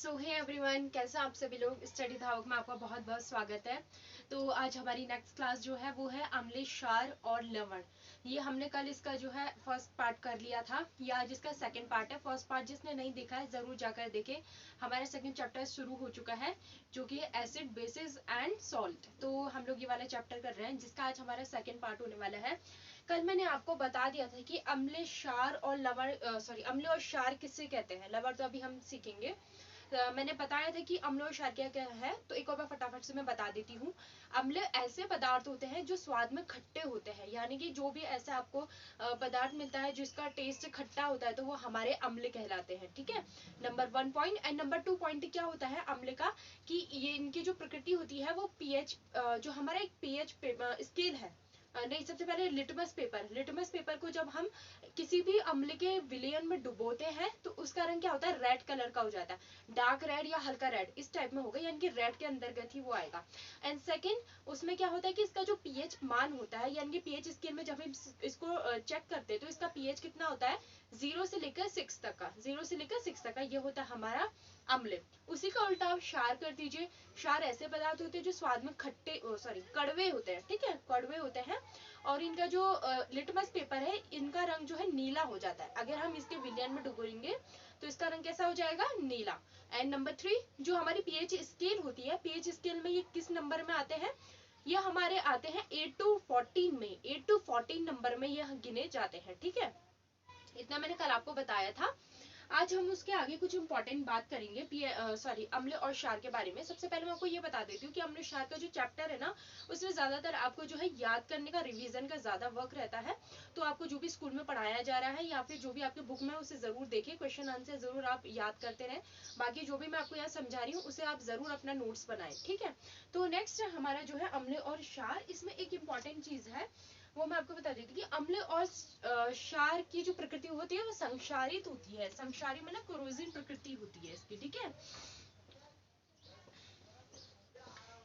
सो hey everyone, कैसे आप सभी लोग। स्टडी धावक में आपका बहुत बहुत स्वागत है। तो आज हमारी नेक्स्ट क्लास जो है वो है अम्लीय क्षार और लवण। ये हमने कल इसका जो है फर्स्ट पार्ट कर लिया था, ये आज इसका सेकंड पार्ट है। फर्स्ट पार्ट जिसने नहीं देखा है जरूर जाकर देखे। हमारा सेकंड चैप्टर शुरू हो चुका है जो कि एसिड बेसिस एंड सॉल्ट। तो हम लोग ये वाला चैप्टर कर रहे हैं जिसका आज हमारा सेकंड पार्ट होने वाला है। कल मैंने आपको बता दिया था कि अम्लीय क्षार और लवण अम्लीय और क्षार किससे कहते हैं। लवण तो अभी हम सीखेंगे। मैंने बताया था कि अम्ल और क्षार क्या क्या है, तो एक और बार फटाफट से मैं बता देती हूँ। अम्ल ऐसे पदार्थ होते हैं जो स्वाद में खट्टे होते हैं, यानी कि जो भी ऐसा आपको पदार्थ मिलता है जिसका टेस्ट खट्टा होता है तो वो हमारे अम्ल कहलाते हैं। ठीक है, number 1 point. And number 2 point क्या होता है अम्ल का, कि ये इनकी जो प्रकृति होती है वो पीएच, जो हमारा एक पीएच स्केल है, नहीं, सबसे पहले लिटमस पेपर को जब हम किसी भी अम्ल के विलयन में डुबोते हैं तो उसका रंग क्या होता है, रेड कलर का हो जाता है। डार्क रेड या हल्का रेड इस टाइप में होगा, यानी कि रेड के अंतर्गत ही वो आएगा। एंड सेकंड उसमें क्या होता है कि इसका जो पीएच मान होता है, यानी कि पीएच स्केल में जब हम इसको चेक करते हैं तो इसका पीएच कितना होता है, 0 से लेकर 6 तक का, 0 से लेकर 6 तक का ये होता है हमारा अम्ल। उसी का उल्टा आप क्षार कर दीजिए। क्षार ऐसे पदार्थ होते हैं जो स्वाद में कड़वे होते हैं। ठीक है, कड़वे होते हैं और इनका जो लिटमस पेपर है इनका रंग जो है नीला हो जाता है। अगर हम इसके विलयन में डुबोएंगे तो इसका रंग कैसा हो जाएगा, नीला। एंड नंबर 3 जो हमारी पीएच स्केल होती है, पीएच स्केल में ये किस नंबर में आते हैं, ये हमारे आते हैं 8 टू 14 में, 8 टू 14 नंबर में ये गिने जाते हैं। ठीक है, इतना मैंने कल आपको बताया था। आज हम उसके आगे कुछ इंपॉर्टेंट बात करेंगे अम्ल और क्षार के बारे में। सबसे पहले मैं आपको ये बता देती हूँ कि अम्ल क्षार का जो चैप्टर है ना, उसमें ज्यादातर आपको जो है याद करने का, रिवीजन का ज्यादा वर्क रहता है। तो आपको जो भी स्कूल में पढ़ाया जा रहा है या फिर जो भी आपके बुक में उसे जरूर देखें, क्वेश्चन आंसर जरूर आप याद करते रहें। बाकी जो भी मैं आपको यहाँ समझा रही हूँ उसे आप जरूर अपना नोट्स बनाए। ठीक है, तो नेक्स्ट हमारा जो है अम्ल और क्षार, इसमें एक इंपॉर्टेंट चीज है वो मैं आपको बता देती हूँ कि अम्ल और क्षार की जो प्रकृति होती है वो संक्षारित होती है। संक्षारी मतलब कोरोजिन प्रकृति होती है इसकी। ठीक है,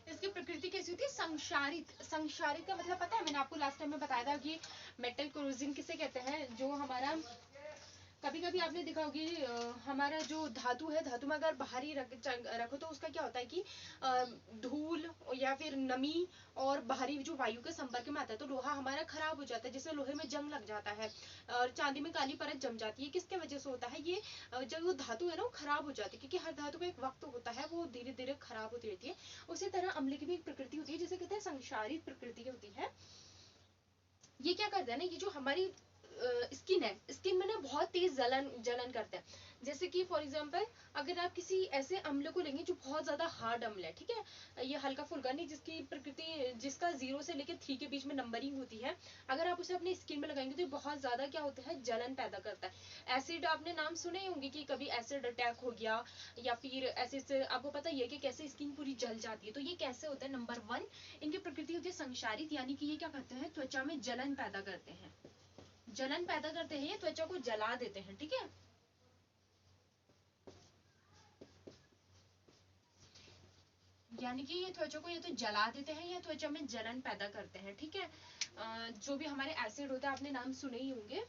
इसकी प्रकृति कैसी होती है, संक्षारित। संक्षारित का मतलब पता है, मैंने आपको लास्ट टाइम में बताया था कि मेटल कोरोजिन किसे कहते हैं। जो हमारा कभी कभी आपने देखा होगी हमारा जो धातु है, धातु में अगर बाहरी रखो तो उसका क्या होता है कि धूल या फिर नमी और बाहरी जो वायु के संपर्क में आता है तो लोहा हमारा खराब हो जाता है, जिससे लोहे में जंग लग जाता है और चांदी में काली परत जम जाती है। किसके वजह से होता है ये, जब वो धातु है ना वो खराब हो जाती है, क्योंकि हर धातु का एक वक्त होता है, वो धीरे धीरे खराब होती रहती है। उसी तरह अम्ल की भी एक प्रकृति होती है जिसे कहते हैं संक्षारित प्रकृति होती है। ये क्या करता है ना, ये जो हमारी स्किन है, स्किन में ना बहुत तेज जलन जलन करता है। जैसे कि फॉर एग्जांपल अगर आप किसी ऐसे अम्ल को लेंगे जो बहुत ज्यादा हार्ड अम्ल है, ठीक है, ये हल्का फुल्का नहीं, जिसकी प्रकृति, जिसका 0 से लेकर 3 के बीच में नंबरिंग होती है, अगर आप उसे अपनी स्किन में लगाएंगे तो बहुत ज्यादा क्या होता है, जलन पैदा करता है। एसिड आपने नाम सुने होंगे कि कभी एसिड अटैक हो गया या फिर ऐसे से आपको पता ही है कि कैसे स्किन पूरी जल जाती है। तो ये कैसे होता है, नंबर 1 इनकी प्रकृति होती है संक्षारित, यानी कि ये क्या करते हैं, त्वचा में जलन पैदा करते हैं। जलन पैदा करते हैं, ये त्वचा को जला देते हैं। ठीक है, यानी कि ये त्वचा को ये तो जला देते हैं या त्वचा में जलन पैदा करते हैं। ठीक है, जो भी हमारे एसिड होता है आपने नाम सुने ही होंगे।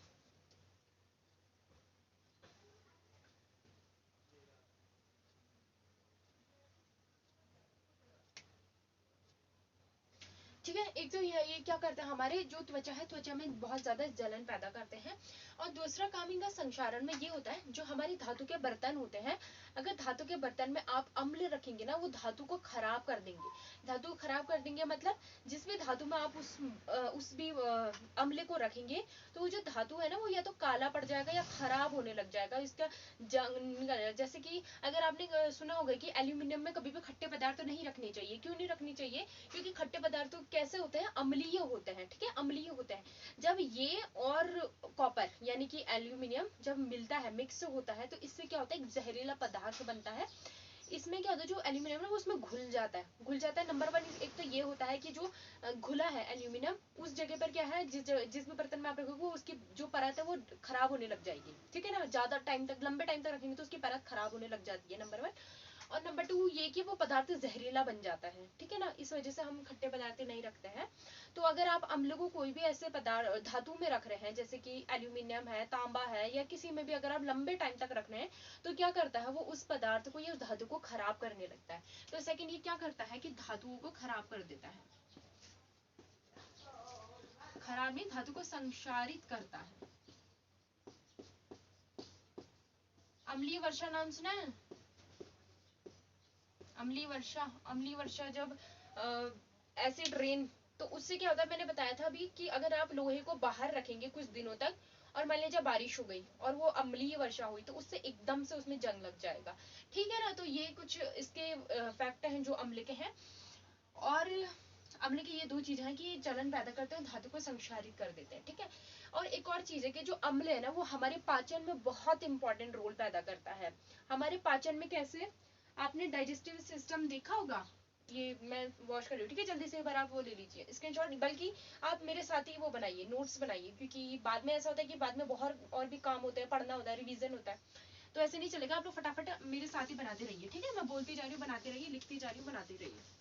ठीक है, एक तो ये क्या करते हैं, हमारे जो त्वचा है, त्वचा में बहुत ज्यादा जलन पैदा करते हैं। और दूसरा काम इनका संक्षारण में ये होता है, जो हमारी धातु के बर्तन होते हैं, अगर धातु के बर्तन में आप अम्ल रखेंगे ना वो धातु को खराब कर देंगे। धातु को खराब कर देंगे मतलब जिस भी धातु में आप उस भी अम्ल को रखेंगे तो वो जो धातु है ना वो या तो काला पड़ जाएगा या खराब होने लग जाएगा, इसका जंग। जैसे कि अगर आपने सुना होगा कि एल्यूमिनियम में कभी भी खट्टे पदार्थ नहीं रखने चाहिए। क्यों नहीं रखनी चाहिए, क्योंकि खट्टे पदार्थ कैसे होते हैं, अम्लीय होते हैं। ठीक है, अम्लीय होते हैं। जब ये और कॉपर यानी कि एल्यूमिनियम जब मिलता है, मिक्स होता है, तो इससे क्या होता है, एक जहरीला पदार्थ बनता है। इसमें क्या होता है, जो एल्यूमिनियम है वो उसमें घुल जाता है, घुल जाता है। नंबर 1 एक तो ये होता है कि जो घुला है एल्यूमिनियम उस जगह पर क्या है, जिस भी बर्तन में आप रखोगे वो उसकी जो परत है वो खराब होने लग जाएगी। ठीक है ना, ज्यादा टाइम तक, लंबे टाइम तक रखेंगे तो उसकी परत खराब होने लग जाती है, नंबर 1। और नंबर 2 ये कि वो पदार्थ जहरीला बन जाता है, ठीक है ना, इस वजह से हम खट्टे पदार्थ नहीं रखते हैं। तो अगर आप अम्ल को कोई भी ऐसे पदार्थ धातु में रख रहे हैं, जैसे कि एल्यूमिनियम है, तांबा है, या किसी में भी अगर आप लंबे टाइम तक रख रहे हैं, तो क्या करता है, वो उस पदार्थ को या उस धातु को खराब करने लगता है। तो सेकंड ये क्या करता है कि धातुओं को खराब कर देता है, खराब नहीं, धातु को संक्षारित करता है। अम्लीय वर्षा नाम सुना है? अम्लीय वर्षा, अम्लीय वर्षा जब एसिड रेन, तो उससे क्या होता है, मैंने बताया था अभी कि अगर आप लोहे को बाहर रखेंगे कुछ दिनों तक और मान लीजिए बारिश हो गई और वो अम्लीय वर्षा हुई, तो उससे एकदम से उसमें जंग लग जाएगा, ठीक है ना। तो ये कुछ इसके फैक्ट हैं जो अम्ल के हैं। और अम्ल की ये दो चीजें हैं कि ये जलन पैदा करते हैं, धातु को संक्षारित कर देते हैं, ठीक है। और एक और चीज है कि जो अम्ल है ना, वो हमारे पाचन में बहुत इंपॉर्टेंट रोल पैदा करता है। हमारे पाचन में कैसे, आपने डाइजेस्टिव सिस्टम देखा होगा, ये मैं वॉश कर रही हूँ, ठीक है, जल्दी से एक बार आप वो ले लीजिए स्क्रीनशॉट, बल्कि आप मेरे साथ ही वो बनाइए, नोट्स बनाइए, क्योंकि बाद में ऐसा होता है कि बाद में बहुत और भी काम होता है, पढ़ना होता है, रिवीजन होता है, तो ऐसे नहीं चलेगा। आप लोग फटाफट मेरे साथ ही बनाते रहिए, ठीक है, मैं बोलती जा रही हूँ, बनाते रहिए, लिखती जा रही हूँ, बनाते रहिए।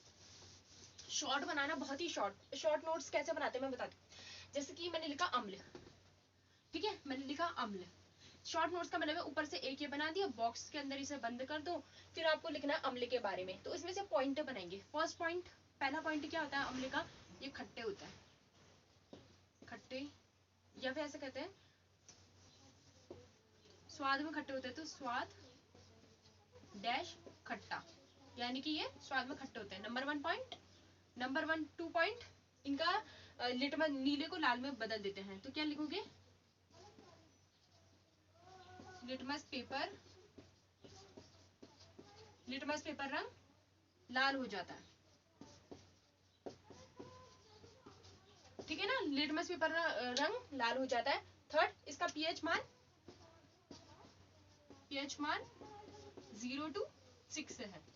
शॉर्ट बनाना, बहुत ही शॉर्ट शॉर्ट नोट्स कैसे बनाते हैं मैं बताती हूँ। जैसे कि मैंने लिखा अम्ल, ठीक है, मैंने लिखा अम्ल, शॉर्ट नोट्स का मतलब है ऊपर से एक ये बना दिया, बॉक्स के अंदर इसे बंद कर दो, फिर आपको लिखना है अम्ल के बारे में। तो इसमें से पॉइंट बनाएंगे। फर्स्ट पॉइंट, पहला पॉइंट क्या होता है अम्ल का, ये खट्टे होता है, खट्टे, या फिर ऐसे कहते हैं स्वाद में खट्टे होते हैं, तो स्वाद डैश खट्टा, यानी कि ये स्वाद में खट्टे होते हैं। नंबर 1 पॉइंट, नंबर 1 2 पॉइंट, इनका लिटमस, नीले को लाल में बदल देते हैं, तो क्या लिखोगे, लिटमस पेपर, लिटमस पेपर रंग लाल हो जाता है, ठीक है ना, लिटमस पेपर रंग लाल हो जाता है। थर्ड, इसका पीएच मान, पीएच मान 0 to 6 है।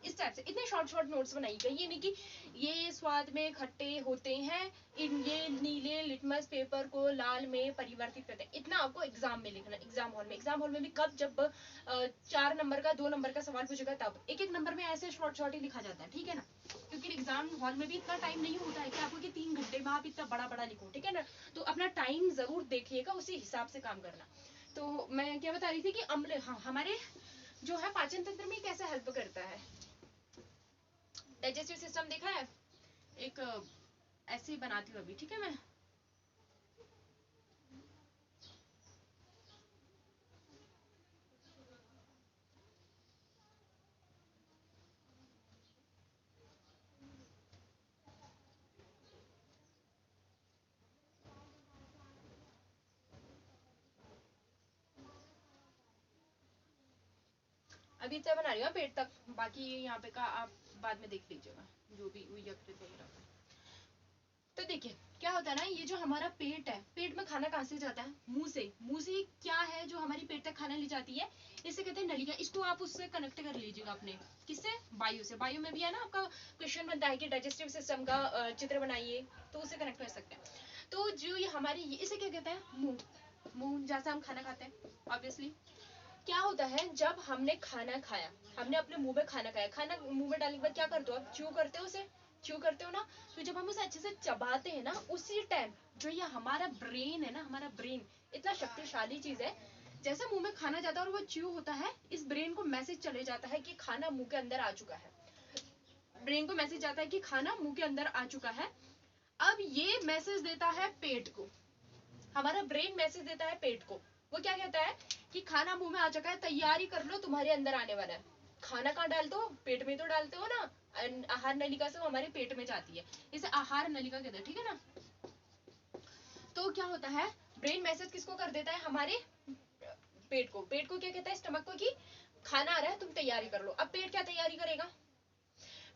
इस टाइप से इतने शॉर्ट शॉर्ट नोट्स बनाइएगा, ये नहीं कि ये स्वाद में खट्टे होते हैं, ये नीले लिटमस पेपर को लाल में परिवर्तित करते हैं, इतना आपको एग्जाम में लिखना, एग्जाम हॉल में। एग्जाम हॉल में भी कब, जब 4 नंबर का 2 नंबर का सवाल पूछेगा तब, एक एक नंबर में ऐसे शॉर्ट शॉर्ट ही लिखा जाता है, ठीक है ना, क्योंकि एग्जाम हॉल में भी इतना टाइम नहीं होता है कि आपको कि 3 घंटे में आप इतना बड़ा बड़ा लिखो, ठीक है ना। तो अपना टाइम जरूर देखिएगा, उसी हिसाब से काम करना। तो मैं क्या बता रही थी कि अम्ल, हाँ, हमारे जो है पाचन तंत्र में कैसे हेल्प करता है। डाइजेस्टिव सिस्टम देखा है, एक ऐसे ही बनाती हूँ अभी, ठीक है। मैं अभी इतना बना रही हूँ पेट तक, बाकी यहाँ पे का आप बाद में देख लीजिएगा, जो भी यकृत वगैरह। तो देखिए क्या होता है ना, ये जो हमारा पेट है, पेट में खाना कहाँ से जाता है, मुंह से। मुंह से क्या है जो हमारी पेट तक खाना ले जाती है, इसे कहते हैं नलिका। इसको आप उससे कनेक्ट कर लीजिएगा अपने, किससे, वायु से। वायु में भी है ना, आपका क्वेश्चन बनता है कि डाइजेस्टिव सिस्टम का चित्र बनाइए, तो उससे कनेक्ट कर सकते हैं। तो जो ये हमारी, इसे क्या कहते हैं, मुंह, मुंह जहाँ से हम खाना खाते हैं। ऑब्वियसली क्या होता है, जब हमने खाना खाया, हमने अपने मुंह में खाना खाया, खाना मुंह में डालने के बाद क्या करते हो आप, च्यू करते हो उसे, च्यू करते हो ना। तो जब हम उसे अच्छे से चबाते हैं ना, उसी टाइम जो ये हमारा ब्रेन है ना, हमारा ब्रेन इतना शक्तिशाली चीज है, जैसे मुंह में खाना जाता है और वो च्यू होता है, इस ब्रेन को मैसेज चले जाता है कि खाना मुंह के अंदर आ चुका है। ब्रेन को मैसेज जाता है कि खाना मुंह के अंदर आ चुका है। अब ये मैसेज देता है पेट को, हमारा ब्रेन मैसेज देता है पेट को। वो क्या कहता है कि खाना मुंह में आ चुका है, तैयारी कर लो, तुम्हारे अंदर आने वाला है। खाना कहाँ डालते हो, पेट में तो डालते हो ना, आहार नलिका से वो हमारे पेट में जाती है, इसे आहार नलिका कहते हैं, ठीक है ना। तो क्या होता है, ब्रेन मैसेज किसको कर देता है, हमारे पेट को। पेट को क्या कहता है, स्टमक को, कि खाना आ रहा है, तुम तैयारी कर लो। अब पेट क्या तैयारी करेगा,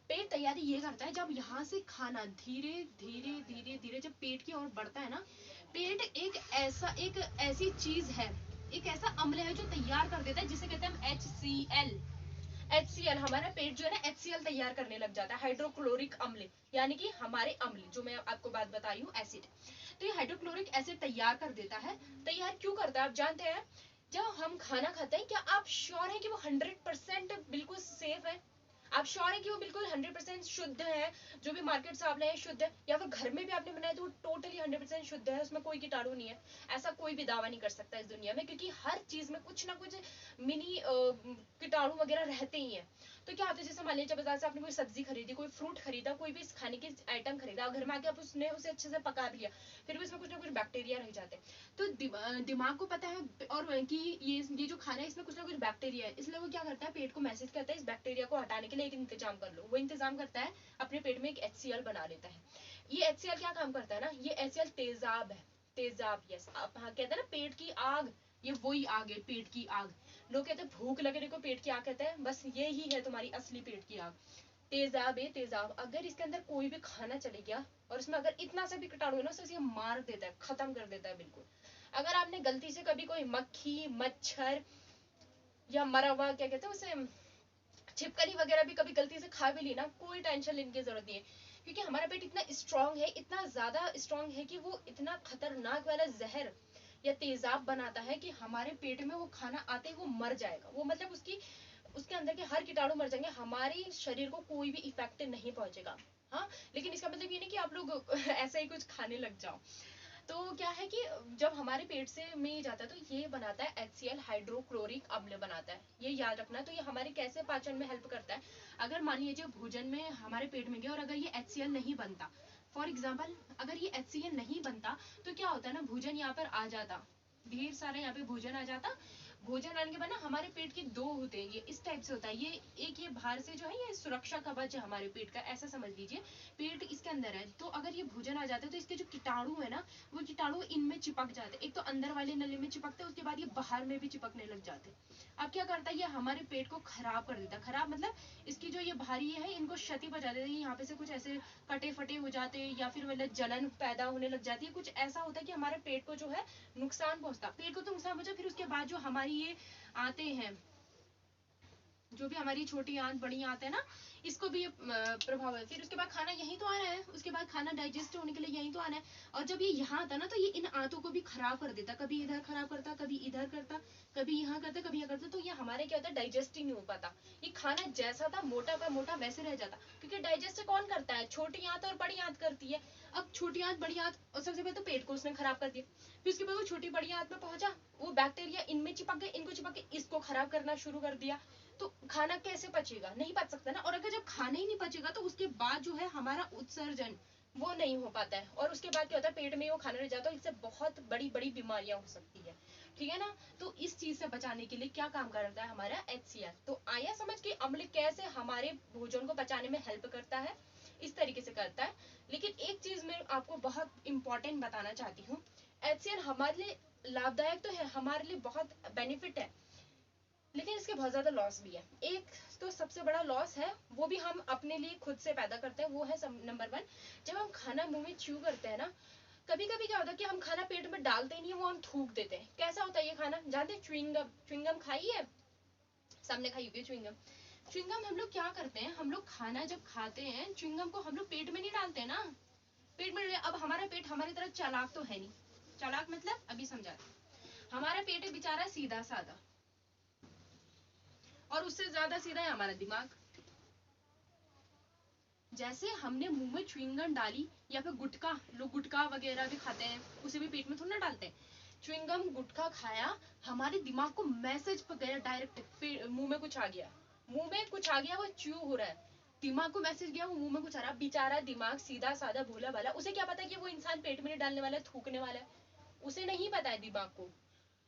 पेट तैयारी ये करता है, जब यहाँ से खाना धीरे धीरे धीरे धीरे जब पेट की ओर बढ़ता है ना, पेट एक ऐसी चीज है, एक ऐसा अम्ल है जो तैयार कर देता है, जिसे कहते हैं हम HCl। HCl, हमारा पेट जो है ना HCl तैयार करने लग जाता है, हाइड्रोक्लोरिक अम्ल, यानी कि हमारे अम्ल, जो मैं आपको बात बता रही हूँ, एसिड। तो ये हाइड्रोक्लोरिक एसिड तैयार कर देता है। तैयार क्यों करता है आप जानते हैं, जब हम खाना खाते हैं क्या आप श्योर हैं कि वो 100% बिल्कुल सेफ है? आप श्योर है कि वो बिल्कुल 100% शुद्ध है? जो भी मार्केट से आप लाए शुद्ध है, या फिर घर में भी आपने बनाया तो वो टोटली 100% शुद्ध है, उसमें कोई कीटाणु नहीं है? ऐसा कोई भी दावा नहीं कर सकता इस दुनिया में, क्योंकि हर चीज में कुछ ना कुछ मिनी कीटाणु वगैरह रहते ही हैं। तो क्या होता है, जैसे मान लीजिए बाजार से आपने कोई सब्जी खरीदी, कोई फ्रूट खरीदा, कोई भी खाने की आइटम खरीदा, घर में आके आप उसने उसे अच्छे से पका भी लिया, फिर भी उसमें कुछ ना कुछ बैक्टीरिया रह जाते हैं। तो दिमाग को पता है और कि ये जो खाना है इसमें कुछ ना कुछ बैक्टीरिया है, इसलिए वो क्या करता है, पेट को मैसेज करता है इस बैक्टीरिया को हटाने के लिए एक इंतजाम कर लो। वो इंतजाम करता है, अपने पेट में एक HCl बना लेता है। ये HCl क्या काम करता है ना, ये HCl तेजाब है। तेजाब, यस, आप हाँ कहते हैं ना पेट की आग, ये वही आग है, पेट की आग। लोग कहते हैं भूख लगने को पेट की आग कहते हैं, बस ये ही है तुम्हारी असली पेट की आग। तेजाब है, तेजाब। अगर इसके अंदर कोई भी खाना चले गया और उसमें अगर इतना सा भी कीटाणु है ना, तो इसे मार देता है, खत्म कर देता है बिल्कुल। अगर आपने गलती से कभी कोई मक्खी, मच्छर या मरा हुआ क्या कहते हैं उसे, छिपकली वगैरह भी कभी गलती से खा भी ली ना, कोई टेंशन लेने की जरूरत नहीं है, क्योंकि हमारा पेट इतना स्ट्रांग है, इतना ज्यादा स्ट्रांग है कि वो इतना खतरनाक वाला जहर या तेजाब बनाता है कि हमारे पेट में वो खाना आते ही वो मर जाएगा। वो मतलब उसके अंदर के हर कीटाणु मर जाएंगे, हमारे शरीर को कोई भी इफेक्ट नहीं पहुंचेगा। हाँ, लेकिन इसका मतलब ये नहीं कि आप लोग ऐसा ही कुछ खाने लग जाओ। तो क्या है कि जब हमारे पेट से में जाता है तो ये बनाता है HCl, हाइड्रोक्लोरिक अम्ल बनाता है, ये याद रखना। तो ये हमारे कैसे पाचन में हेल्प करता है, अगर मान लीजिए भोजन में हमारे पेट में गया और अगर ये HCl नहीं बनता, फॉर एग्जाम्पल अगर ये HCl नहीं बनता तो क्या होता है ना, भोजन यहाँ पर आ जाता, ढेर सारा यहाँ पे भोजन आ जाता। भोजन आने के बाद ना हमारे पेट के दो होते हैं, ये इस टाइप से होता है, ये एक ये बाहर से जो है ये सुरक्षा कवच है हमारे पेट का, ऐसा समझ लीजिए। पेट इसके अंदर है, तो अगर ये भोजन आ जाता है तो इसके जो कीटाणु है ना, वो कीटाणु इनमें चिपक जाते हैं। एक तो अंदर वाले नली में चिपकते हैं, उसके बाद ये बाहर में भी चिपकने लग जाते हैं। अब क्या करता है, ये हमारे पेट को खराब कर देता है। खराब मतलब इसकी जो ये भारी है इनको क्षति पहुंचा देता है, यहाँ पे से कुछ ऐसे कटे फटे हो जाते हैं, या फिर मतलब जलन पैदा होने लग जाती है, कुछ ऐसा होता है कि हमारे पेट को जो है नुकसान पहुंचता। पेट को तो नुकसान पहुंचा, फिर उसके बाद जो हमारी ये आते हैं, जो भी हमारी छोटी आंत बड़ी आंत है ना, इसको भी प्रभाव है। फिर उसके बाद खाना यहीं तो आना है, उसके बाद खाना डाइजेस्ट होने के लिए यहीं तो आना है। और जब ये यहाँ आता ना तो ये इन आंतों को भी खराब कर देता, कभी इधर खराब करता, कभी इधर करता, कभी यहाँ करता, कभी यहाँ करता। तो ये हमारे क्या होता है, डाइजेस्ट ही नहीं हो पाता। ये खाना जैसा था मोटा का मोटा वैसे रह जाता, क्योंकि डाइजेस्ट कौन करता है, छोटी आंत और बड़ी आंत करती है। अब छोटी आंत बड़ी आंत, और सबसे पहले तो पेट को उसने खराब कर दिया, फिर उसके बाद वो छोटी बड़ी आंत में पहुंचा, वो बैक्टीरिया इनमें चिपक गए, इनको चिपक के इसको खराब करना शुरू कर दिया। तो खाना कैसे पचेगा, नहीं पच सकता ना। और अगर जब खाना ही नहीं पचेगा तो उसके बाद जो है हमारा उत्सर्जन वो नहीं हो पाता है, और उसके बाद क्या होता है, पेट में वो खाना रह जाता है, इससे बहुत बड़ी बड़ी बीमारियां हो सकती है, ठीक है ना। तो इस चीज से बचाने के लिए क्या काम करता है हमारा HCl। तो आया समझ कि अम्ल कैसे हमारे भोजन को पचाने में हेल्प करता है, इस तरीके से करता है। लेकिन एक चीज मैं आपको बहुत इंपॉर्टेंट बताना चाहती हूँ, HCl हमारे लिए लाभदायक तो है, हमारे लिए बहुत बेनिफिट है, लेकिन इसके बहुत ज्यादा लॉस भी है। एक तो सबसे बड़ा लॉस है, वो भी हम अपने लिए खुद से पैदा करते हैं, वो है नंबर 1, जब हम खाना मुंह में च्यू करते हैं ना, कभी कभी क्या होता है कि हम खाना पेट में डालते ही नहीं है, वो हम थूक देते हैं। कैसा होता है ये खाना, जानते हैं च्युइंगम, च्युइंगम खाई है, सामने खाई हुई है च्युइंगम। च्युइंगम हम लोग क्या करते हैं, हम लोग खाना जब खाते हैं च्युइंगम को हम लोग पेट में नहीं डालते ना, पेट में। अब हमारा पेट हमारी तरह चालाक तो है नहीं, चालाक मतलब अभी समझा, हमारा पेट है बेचारा सीधा साधा, और उससे ज्यादा सीधा है हमारा दिमाग। जैसे हमने मुंह में च्युइंगम डाली, या फिर गुटखा, लोग गुटखा वगैरह भी खाते हैं, उसे भी पेट में थोड़ा ना डालते हैं, च्युइंगम गुटखा खाया, हमारे दिमाग को मैसेज पर गया डायरेक्ट, मुंह में कुछ आ गया, मुंह में कुछ आ गया, वो च्यू हो रहा है, दिमाग को मैसेज गया, वो मुंह में कुछ आ रहा। बेचारा दिमाग सीधा साधा भोला वाला, उसे क्या पता कि वो इंसान पेट में नहीं डालने वाला है, थूकने वाला है, उसे नहीं पता है दिमाग को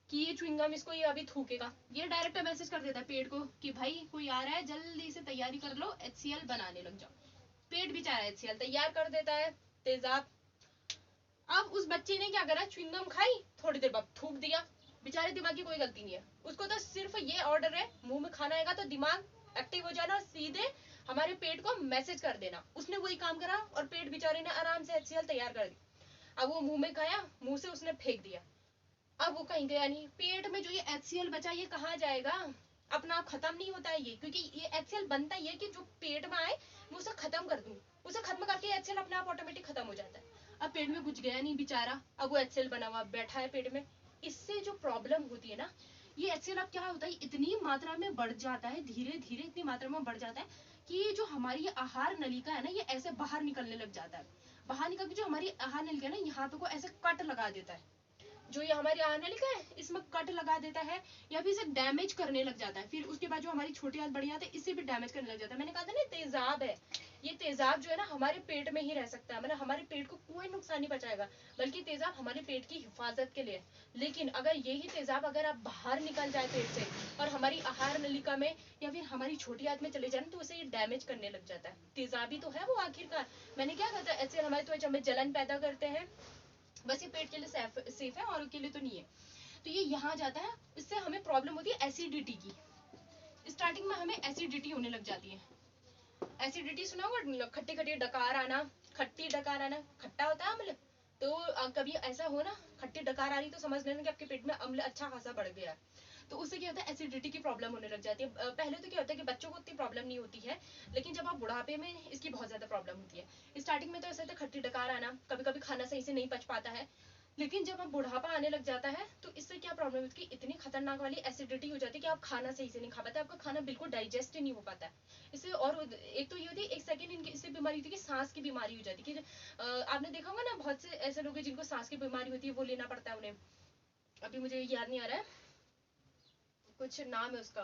कि ये च्युइंगम इसको ये अभी थूकेगा। ये डायरेक्ट मैसेज कर देता है पेट को कि भाई कोई आ रहा है, जल्दी से तैयारी कर लो, HCl बनाने लग जाओ। पेट बेचारा HCl तैयार कर देता है, तेजाब। अब उस बच्चे ने क्या करा, च्युइंगम खाई, थोड़ी देर बाद थूक दिया, बेचारे दिमाग की कोई गलती नहीं है, उसको तो सिर्फ ये ऑर्डर है, मुंह में खाना आएगा तो दिमाग एक्टिव हो जाना और सीधे हमारे पेट को मैसेज कर देना। उसने वही काम करा और पेट बेचारे ने आराम से HCl तैयार कर दी। अब वो मुंह में खाया, मुंह से उसने फेंक दिया, अब वो कहीं गया नहीं। पेट में जो ये HCl बचा ये कहाँ जाएगा, अपना आप खत्म नहीं होता है ये, क्योंकि ये HCl बनता ही है कि जो पेट में आए मैं उसे खत्म कर दूं, उसे खत्म करके HCl अपने आप ऑटोमेटिक खत्म हो जाता है। अब पेट में कुछ गया नहीं बेचारा, अब वो HCl बना हुआ बैठा है पेट में। इससे जो प्रॉब्लम होती है ना, ये HCl अब क्या होता है, इतनी मात्रा में बढ़ जाता है, धीरे धीरे इतनी मात्रा में बढ़ जाता है कि जो हमारी आहार नलिका है ना, ये ऐसे बाहर निकलने लग जाता है। बाहर निकल के जो हमारी आहार नलिका है ना, यहाँ पे को ऐसे कट लगा देता है, जो ये हमारी आहार नलिका है इसमें कट लगा देता है, या फिर इसे डैमेज करने लग जाता है। फिर उसके बाद जो हमारी छोटी आंत बड़ी आंत है, इसे भी डैमेज करने लग जाता है। मैंने कहा था ना तेजाब है, ये तेजाब जो है ना हमारे पेट में ही रह सकता है, मतलब हमारे पेट को कोई नुकसान नहीं पहुंचाएगा, बल्कि तेजाब हमारे पेट की हिफाजत के लिए। लेकिन अगर यही तेजाब अगर आप बाहर निकल जाए पेट से और हमारी आहार नलिका में या फिर हमारी छोटी आंत में चले जाए तो उसे ये डैमेज करने लग जाता है। तेजाबी तो है वो आखिरकार। मैंने क्या कहा था, HCl हमारी त्वचा में जलन पैदा करते हैं, बस ये पेट के लिए सेफ है और के लिए तो नहीं है। तो ये यहाँ जाता है, इससे हमें प्रॉब्लम होती है एसिडिटी की। स्टार्टिंग में हमें एसिडिटी होने लग जाती है। एसिडिटी सुना होगा, खट्टी खट्टी डकार आना, खट्टी डकार आना, खट्टा होता है अम्ल। तो कभी ऐसा हो ना खट्टी डकार आ रही तो समझ लेना कि आपके पेट में अम्ल अच्छा खासा बढ़ गया है। तो उससे क्या होता है, एसिडिटी की प्रॉब्लम होने लग जाती है। पहले तो क्या होता है कि बच्चों को इतनी प्रॉब्लम नहीं होती है, लेकिन जब आप बुढ़ापे में इसकी बहुत ज्यादा प्रॉब्लम होती है। स्टार्टिंग में तो ऐसा होता है खट्टी डकार आना, कभी कभी खाना सही से नहीं पच पाता है, लेकिन जब आप बुढ़ापा आने लग जाता है तो इससे क्या प्रॉब्लम होती है, इतनी खतरनाक वाली एसिडिटी हो जाती है कि आप खाना सही से नहीं खा पाते, आपका खाना बिल्कुल डाइजेस्ट ही नहीं हो पाता है। इससे और एक तो ये होती है, एक सेकंड इनकी इससे बीमारी होती है कि सांस की बीमारी हो जाती है कि आपने देखा होगा ना, बहुत से ऐसे लोग हैं जिनको सांस की बीमारी होती है, वो लेना पड़ता है उन्हें। अभी मुझे याद नहीं आ रहा है, कुछ नाम है उसका।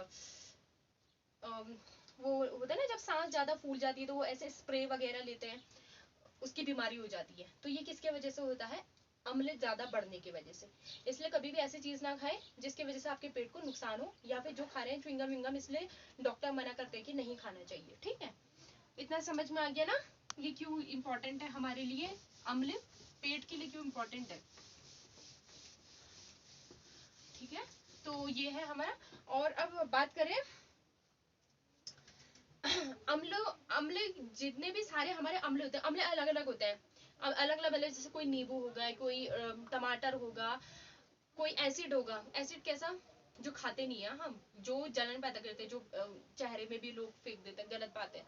वो होता है ना जब सांस ज्यादा फूल जाती है तो वो ऐसे स्प्रे वगैरह लेते हैं, उसकी बीमारी हो जाती है। तो ये किसके वजह से होता है, अम्ल ज्यादा बढ़ने की वजह से। इसलिए कभी भी ऐसी चीज ना खाएं जिसकी वजह से आपके पेट को नुकसान हो, या फिर जो खा रहे हैं च्युइंगम विंगम, इसलिए डॉक्टर मना करते हैं कि नहीं खाना चाहिए। ठीक है, इतना समझ में आ गया ना, ये क्यों इम्पोर्टेंट है हमारे लिए, अम्ल पेट के लिए क्यों इम्पोर्टेंट है। ठीक है, तो ये है हमारा। और अब बात करें अम्ल, अम्ल जितने भी सारे हमारे अम्ल होते हैं, अम्ल अलग अलग होते हैं, अलग अलग, जैसे कोई नींबू होगा, कोई टमाटर होगा, कोई एसिड होगा। एसिड कैसा, जो खाते नहीं है हम, जो जलन पैदा करते हैं, जो चेहरे में भी लोग फेंक देते हैं, गलत बात है,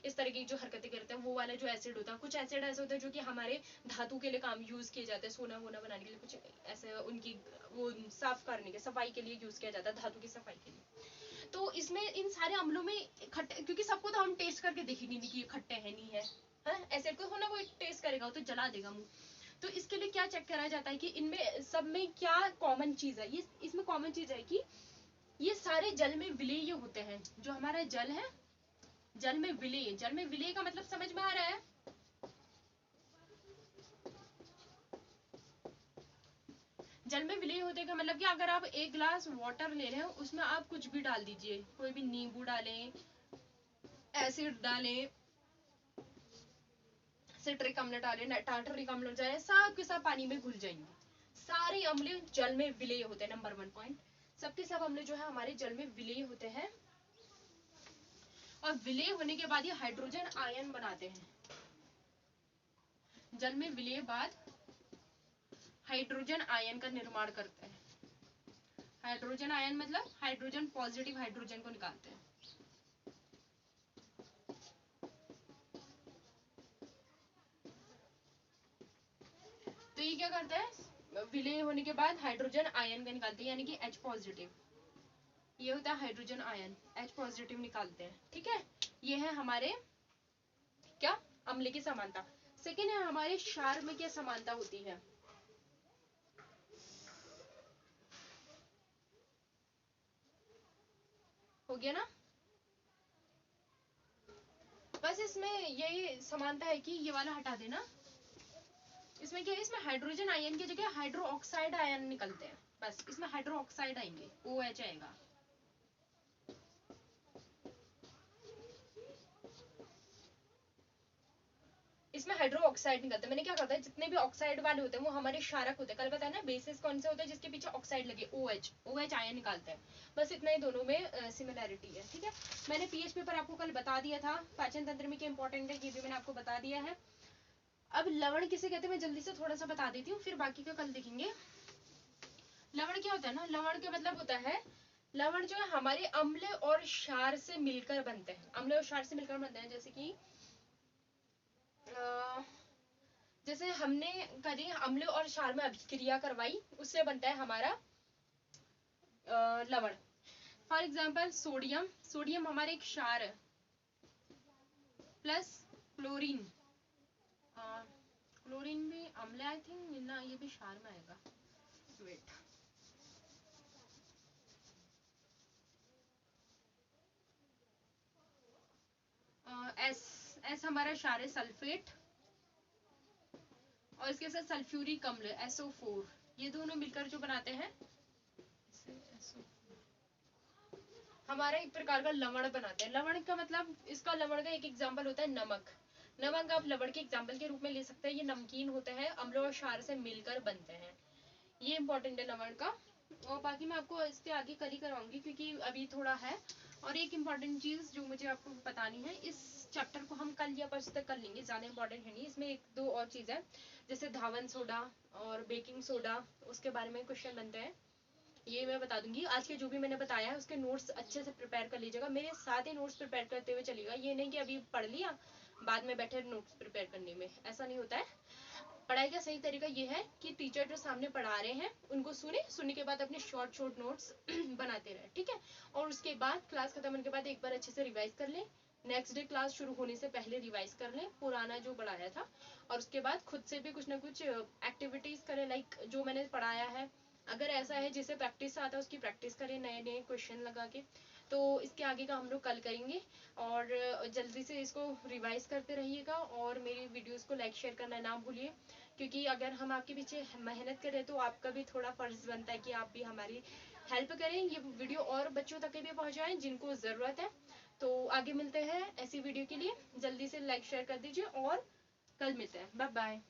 इस तरह की जो हरकतें करते हैं, वो वाला जो एसिड होता है। कुछ एसिड ऐसे होता है जो कि हमारे धातु के लिए काम यूज किए जाते हैं, सोना वोना बनाने के लिए, कुछ ऐसे उनकी वो साफ करने के, सफाई के लिए यूज किया जाता है, धातु की सफाई के लिए। तो इसमें इन सारे अम्लों में खट्टे, क्योंकि सबको तो हम टेस्ट करके देखेंगे नहीं कि ये खट्टे है नहीं है, एसिड को होना कोई टेस्ट करेगा तो जला देगा मुंह। तो इसके लिए क्या चेक करा जाता है कि इनमें सब में क्या कॉमन चीज है। ये इसमें कॉमन चीज है कि ये सारे जल में विलेय होते हैं। जो हमारा जल है, जल में विलेय, जल में विलेय का मतलब समझ में आ रहा है, जल में विलीन होते का मतलब कि अगर आप एक गिलास वाटर ले रहे हो, उसमें आप कुछ भी डाल दीजिए, कोई भी नींबू डालें, एसिड डालें, सिट्रिक अम्ल डालें, टार्टरिक अम्ल डालें, सब के सब पानी में घुल जाएंगे। सारे अम्ल जल में विलीन होते हैं। नंबर 1 पॉइंट, सबके सब अम्ल जो है हमारे जल में विलीन होते हैं, और विलीन होने के बाद ये हाइड्रोजन आयन बनाते हैं। जल में विलीन बाद हाइड्रोजन आयन का निर्माण करते हैं। हाइड्रोजन आयन मतलब हाइड्रोजन, पॉजिटिव हाइड्रोजन को निकालते हैं। तो ये क्या करता है, विलय होने के बाद हाइड्रोजन आयन का निकालते हैं, यानी कि H पॉजिटिव, ये होता है हाइड्रोजन आयन, H पॉजिटिव निकालते हैं। ठीक है, ये है हमारे क्या, अम्ल की समानता। सेकेंड है हमारे क्षार में क्या समानता होती है। हो गया ना, बस इसमें यही समानता है कि ये वाला हटा देना। इसमें क्या है, इसमें हाइड्रोजन आयन की जगह हाइड्रो ऑक्साइड आयन निकलते हैं, बस इसमें हाइड्रो ऑक्साइड आएंगे, OH आएगा। इसमें हाइड्रो ऑक्साइड निकलता है। मैंने क्या करता है, जितने भी ऑक्साइड वाले होते हैं वो हमारे क्षारक होते हैं। कल बताया ना बेसिस कौन से होते हैं, जिसके पीछे ऑक्साइड लगे, OH आयन निकालते हैं। बस इतना ही दोनों में सिमिलैरिटी है। ठीक है, मैंने पीएच पेपर आपको कल बता दिया था, पाचन तंत्र में क्या इंपॉर्टेंट है ये भी मैंने आपको बता दिया है। अब लवण किसे कहते हैं मैं जल्दी से थोड़ा सा बता देती हूँ, फिर बाकी का कल देखेंगे। लवण क्या होता है ना, लवण का मतलब होता है, लवण जो है हमारे अम्ल और क्षार से मिलकर बनते हैं, अम्ल और क्षार से मिलकर बनते हैं। जैसे कि जैसे हमने करी अम्ल और क्षार में अभिक्रिया करवाई, उससे बनता है हमारा लवण। फॉर एग्जाम्पल सोडियम, सोडियम हमारे एक क्षार है, प्लस क्लोरीन, क्लोरीन भी अम्ल आई थिंक ना, ये भी क्षार में आएगा, वेट, एस, एस हमारा क्षार है सल्फेट, और इसके साथ सल्फ्यूरिक अम्ल SO4, ये दोनों मिलकर जो बनाते हैं हमारा एक प्रकार का लवण बनाते हैं। लवण का मतलब, इसका लवण का एक एग्जांपल होता है नमक। नमक आप लवण के एग्जांपल के रूप में ले सकते हैं। ये नमकीन होता है, अम्ल और क्षार से मिलकर बनते हैं। ये इंपॉर्टेंट है लवण का। और बाकी मैं आपको इससे आगे कल ही करवाऊंगी क्योंकि अभी थोड़ा है। और एक इम्पॉर्टेंट चीज जो मुझे आपको बतानी है, इस चैप्टर को हम कल या परसों तक कर लेंगे, ज्यादा इंपॉर्टेंट है नहीं। इसमें एक दो और चीज है, जैसे धावन सोडा और बेकिंग सोडा, उसके बारे में क्वेश्चन बनते हैं, ये मैं बता दूंगी। आज के जो भी मैंने बताया है उसके नोट्स अच्छे से प्रिपेयर कर लीजिएगा, मेरे साथ ही नोट्स प्रिपेयर करते हुए चलिएगा। ये नहीं कि अभी पढ़ लिया बाद में बैठे नोट्स प्रिपेयर करने में, ऐसा नहीं होता है। पढ़ाई का सही तरीका ये है कि टीचर जो सामने पढ़ा रहे हैं उनको सुने, सुनने के बाद अपने शॉर्ट शॉर्ट नोट्स बनाते रहे, ठीक है। और उसके बाद क्लास खत्म होने के बाद एक बार अच्छे से रिवाइज कर लें, नेक्स्ट डे क्लास शुरू होने से पहले रिवाइज कर लें पुराना जो पढ़ाया था। और उसके बाद खुद से भी कुछ ना कुछ एक्टिविटीज करें, लाइक जो मैंने पढ़ाया है, अगर ऐसा है जिसे प्रैक्टिस आता है उसकी प्रैक्टिस करें, नए नए क्वेश्चन लगा के। तो इसके आगे का हम लोग कल करेंगे। और जल्दी से इसको रिवाइज करते रहिएगा, और मेरी वीडियोस को लाइक शेयर करना ना भूलिए, क्योंकि अगर हम आपके पीछे मेहनत करें तो आपका भी थोड़ा फर्ज बनता है कि आप भी हमारी हेल्प करें, ये वीडियो और बच्चों तक भी पहुंचाएं जिनको ज़रूरत है। तो आगे मिलते हैं ऐसी वीडियो के लिए, जल्दी से लाइक शेयर कर दीजिए और कल मिलते हैं। Bye bye.